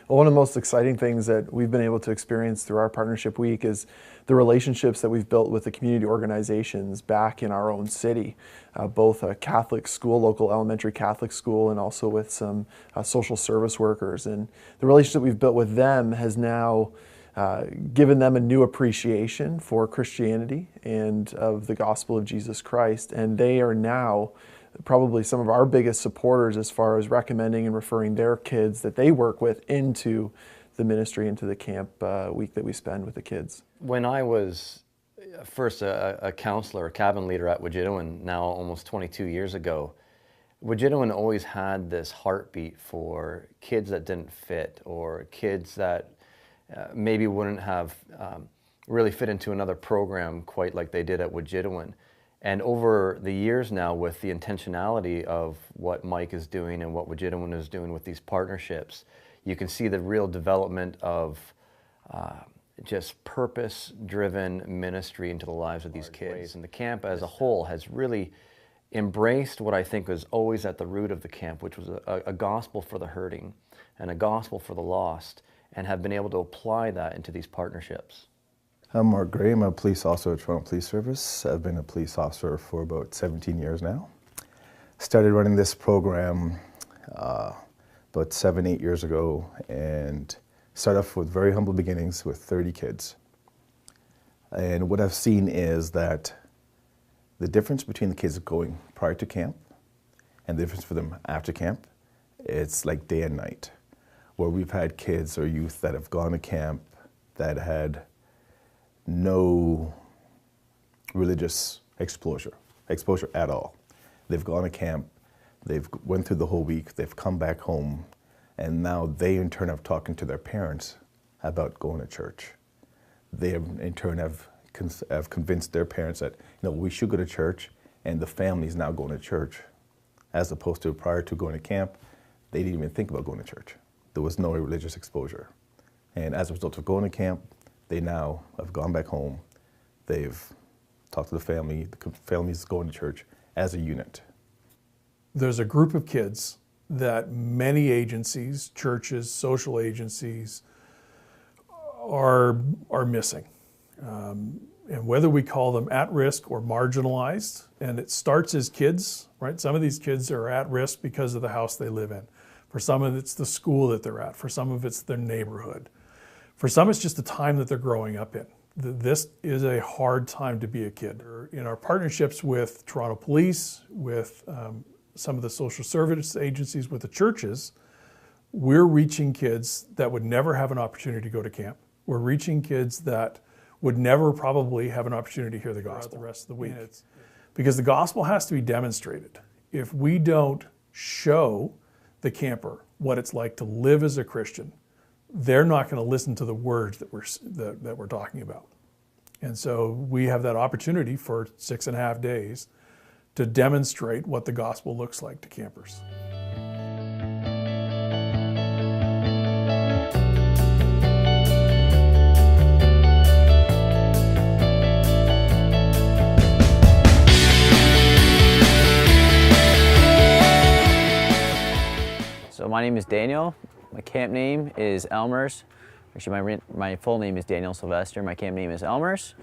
One of the most exciting things that we've been able to experience through our partnership week is the relationships that we've built with the community organizations back in our own city, both a Catholic school, local elementary Catholic school, and also with some social service workers. And the relationship we've built with them has now given them a new appreciation for Christianity and of the gospel of Jesus Christ. And they are now probably some of our biggest supporters as far as recommending and referring their kids that they work with into the ministry, into the camp week that we spend with the kids. When I was first a counselor, a cabin leader at Widji, now almost 22 years ago, Widji always had this heartbeat for kids that didn't fit, or kids that maybe wouldn't have really fit into another program quite like they did at Widji. And over the years now, with the intentionality of what Mike is doing and what Widji is doing with these partnerships, you can see the real development of just purpose-driven ministry into the lives of these kids. And the camp as a whole has really embraced what I think was always at the root of the camp, which was a gospel for the hurting and a gospel for the lost, and have been able to apply that into these partnerships. I'm Mark Gray. I'm a police officer at Toronto Police Service. I've been a police officer for about 17 years now. Started running this program about 7-8 years ago, and started off with very humble beginnings with 30 kids. And what I've seen is that the difference between the kids going prior to camp and the difference for them after camp, it's like day and night. Where we've had kids or youth that have gone to camp that had no religious exposure at all. They've gone to camp, they've went through the whole week, they've come back home, and now they in turn have talking to their parents about going to church. They in turn have convinced their parents that, we should go to church, and the family's now going to church, as opposed to prior to going to camp, they didn't even think about going to church. There was no religious exposure. And as a result of going to camp, they now have gone back home, they've talked to the family's going to church as a unit. There's a group of kids that many agencies, churches, social agencies are missing. And whether we call them at risk or marginalized, and it starts as kids, right? Some of these kids are at risk because of the house they live in. For some of it's the school that they're at. For some of it's their neighborhood. For some, it's just the time that they're growing up in. This is a hard time to be a kid. In our partnerships with Toronto Police, with some of the social service agencies, with the churches, we're reaching kids that would never have an opportunity to go to camp. We're reaching kids that would never probably have an opportunity to hear the gospel the rest of the week. Because the gospel has to be demonstrated. If we don't show the camper what it's like to live as a Christian, they're not going to listen to the words that we're talking about. And so we have that opportunity for 6.5 days to demonstrate what the gospel looks like to campers. So my name is Daniel. My camp name is Elmer's. Actually, my full name is Daniel Sylvester. My camp name is Elmer's.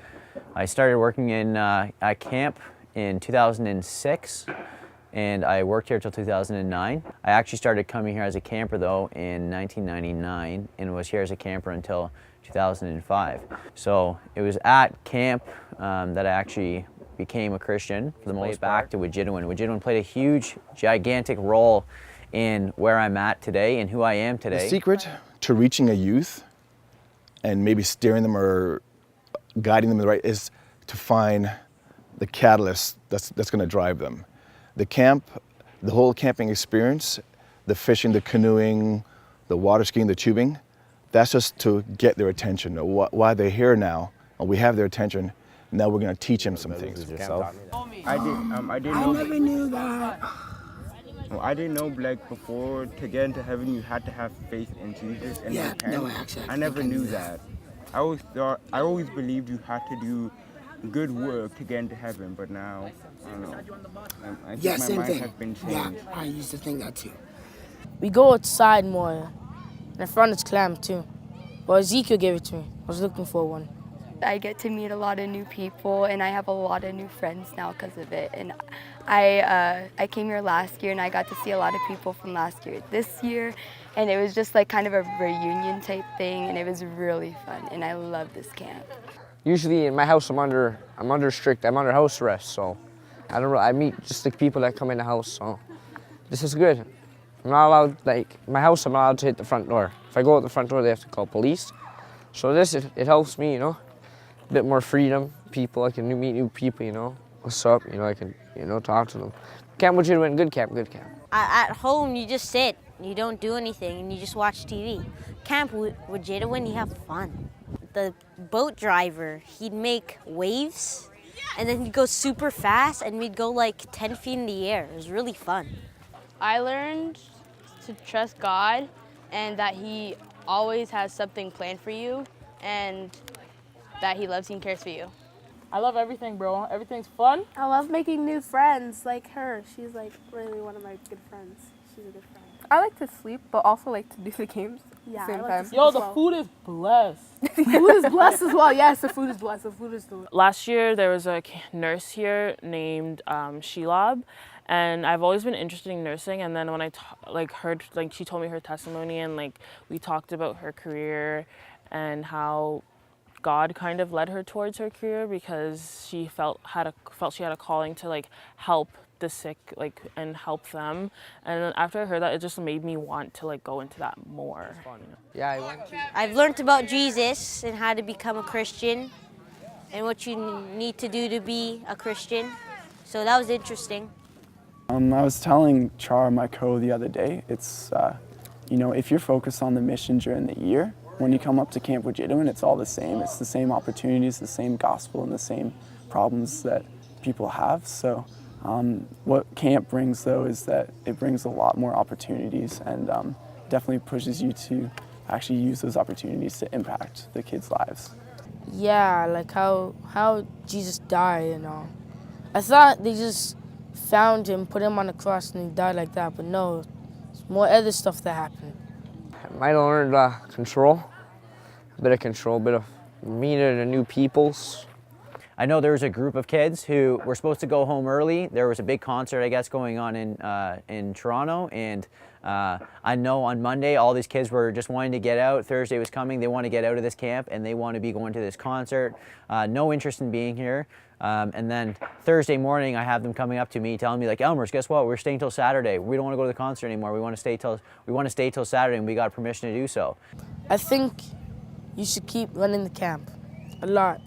I started working at camp in 2006, and I worked here till 2009. I actually started coming here as a camper though in 1999, and was here as a camper until 2005. So it was at camp that I actually became a Christian for the most part. Back to Widji. Widji played a huge, gigantic role in where I'm at today and who I am today. The secret to reaching a youth and maybe steering them or guiding them in the right is to find the catalyst that's going to drive them. The camp, the whole camping experience, the fishing, the canoeing, the water skiing, the tubing, that's just to get their attention. Why they're here now, and we have their attention, now we're going to teach them some things. I never knew that. Well, I didn't know, like, before to get into heaven you had to have faith in Jesus and I never knew that. I always believed you had to do good work to get into heaven, but now I don't know. I think my mind has been changed. Yeah, I used to think that too. We go outside more. And I found this clam too. Well, Ezekiel gave it to me. I was looking for one. I get to meet a lot of new people, and I have a lot of new friends now because of it. And I came here last year, and I got to see a lot of people from last year this year, and it was just like kind of a reunion type thing, and it was really fun, and I love this camp. Usually in my house, I'm under house arrest, so I meet just the people that come in the house, so this is good. I'm not allowed, like, my house, I'm not allowed to hit the front door. If I go out the front door, they have to call police. So this, it helps me, you know, a bit more freedom. People, I can meet new people, you know. What's up, you know, I can, you know, talk to them. Camp Widji went good camp, good camp. At home, you just sit, you don't do anything, and you just watch TV. Camp Widji, when you have fun. The boat driver, he'd make waves, and then he'd go super fast, and we'd go like 10 feet in the air. It was really fun. I learned to trust God and that He always has something planned for you and that He loves you and cares for you. I love everything, bro. Everything's fun. I love making new friends like her. She's like really one of my good friends. She's a good friend. I like to sleep, but also like to do the games Yeah, at the same I like time. to sleep Yo, as the well. food is blessed. The food is blessed as well. Yes, the food is blessed. The food is delicious. Last year, there was a nurse here named Sheilab, and I've always been interested in nursing. And then when I heard, like, she told me her testimony, and like we talked about her career and how God kind of led her towards her career because she felt she had a calling to like help the sick, like, and help them. And then after I heard that, it just made me want to like go into that more. Yeah, I've learned about Jesus and how to become a Christian and what you need to do to be a Christian. So that was interesting. I was telling Char, my co, the other day, it's, you know, if you're focused on the mission during the year, when you come up to Camp Widji, it's all the same. It's the same opportunities, the same gospel, and the same problems that people have. So what camp brings, though, is that it brings a lot more opportunities and definitely pushes you to actually use those opportunities to impact the kids' lives. Yeah, like how Jesus died and all. I thought they just found him, put him on the cross, and he died like that. But no, there's more other stuff that happened. might have learned control, a bit of meeting the new peoples. I know there was a group of kids who were supposed to go home early. There was a big concert, I guess, going on in Toronto, and I know on Monday all these kids were just wanting to get out. Thursday was coming, they want to get out of this camp and they want to be going to this concert. No interest in being here. And then Thursday morning, I have them coming up to me, telling me like, Elmers, guess what? We're staying till Saturday. We don't want to go to the concert anymore. We want to stay till Saturday, and we got permission to do so. I think you should keep running the camp a lot.